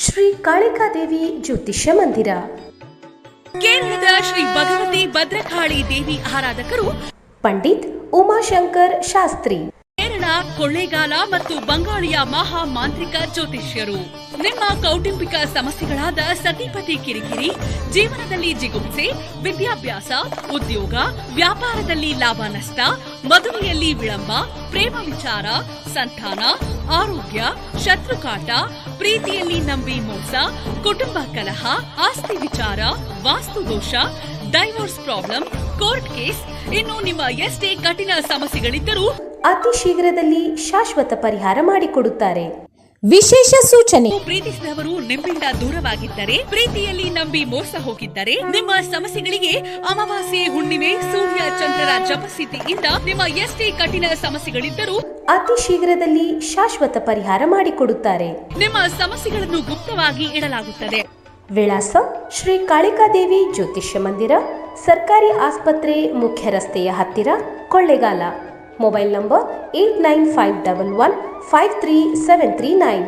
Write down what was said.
ಶ್ರೀ ಕಾಳಿಕಾದೇವಿ ಜ್ಯೋತಿಷ್ಯ ಮಂದಿರ. ಕೇರಳದ ಶ್ರೀ ಭಗವತಿ ಭದ್ರಕಾಳಿ ದೇವಿ ಆರಾಧಕರು ಪಂಡಿತ್ ಉಮಾಶಂಕರ್ ಶಾಸ್ತ್ರಿ. ಕೇರಳ, ಕೊಳ್ಳೇಗಾಲ ಮತ್ತು ಬಂಗಾಳಿಯ ಮಹಾ ಮಾಂತ್ರಿಕ ಜ್ಯೋತಿಷ್ಯರು. ನಿಮ್ಮ ಕೌಟುಂಬಿಕ ಸಮಸ್ಯೆಗಳಾದ ಸತಿಪತಿ ಕಿರಿಕಿರಿ, ಜೀವನದಲ್ಲಿ ಜಿಗುಪ್ಸೆ, ವಿದ್ಯಾಭ್ಯಾಸ, ಉದ್ಯೋಗ, ವ್ಯಾಪಾರದಲ್ಲಿ ಲಾಭ ನಷ್ಟ, ಮದುವೆಯಲ್ಲಿ ವಿಳಂಬ, ಪ್ರೇಮ ವಿಚಾರ, ಸಂತಾನ, ಆರೋಗ್ಯ, ಶತ್ರುಕಾಟ, ಪ್ರೀತಿಯಲ್ಲಿ ನಂಬಿ ಮೋಸ, ಕುಟುಂಬ ಕಲಹ, ಆಸ್ತಿ ವಿಚಾರ, ವಾಸ್ತುದೋಷ, ಡೈವೋರ್ಸ್ ಪ್ರಾಬ್ಲಮ್, ಕೋರ್ಟ್ ಕೇಸ್, ಇನ್ನು ನಿಮ್ಮ ಎಷ್ಟೇ ಕಠಿಣ ಸಮಸ್ಯೆಗಳಿದ್ದರೂ ಅತಿ ಶೀಘ್ರದಲ್ಲಿ ಶಾಶ್ವತ ಪರಿಹಾರ ಮಾಡಿಕೊಡುತ್ತಾರೆ. ವಿಶೇಷ ಸೂಚನೆ: ಪ್ರೀತಿಸಿದವರು ನಿಮ್ಮಿಂದ ದೂರವಾಗಿದ್ದರೆ, ಪ್ರೀತಿಯಲ್ಲಿ ನಂಬಿ ಮೋಸ ಹೋಗಿದ್ದರೆ, ನಿಮ್ಮ ಸಮಸ್ಯೆಗಳಿಗೆ ಅಮಾವಾಸ್ಯೆ, ಹುಣ್ಣಿಮೆ, ಸೂರ್ಯ ಚಂದ್ರರ ಜಪಸ್ಥಿತಿಯಿಂದ ನಿಮ್ಮ ಎಷ್ಟೇ ಕಠಿಣ ಸಮಸ್ಯೆಗಳಿದ್ದರೂ ಅತಿ ಶೀಘ್ರದಲ್ಲಿ ಶಾಶ್ವತ ಪರಿಹಾರ ಮಾಡಿಕೊಡುತ್ತಾರೆ. ನಿಮ್ಮ ಸಮಸ್ಯೆಗಳನ್ನು ಗುಪ್ತವಾಗಿ ಇಡಲಾಗುತ್ತದೆ. ವಿಳಾಸ: ಶ್ರೀ ಕಾಳಿಕಾದೇವಿ ಜ್ಯೋತಿಷ್ಯ ಮಂದಿರ, ಸರ್ಕಾರಿ ಆಸ್ಪತ್ರೆ, ಮುಖ್ಯ ರಸ್ತೆಯ ಹತ್ತಿರ, ಕೊಳ್ಳೇಗಾಲ. Mobile number 8951153739.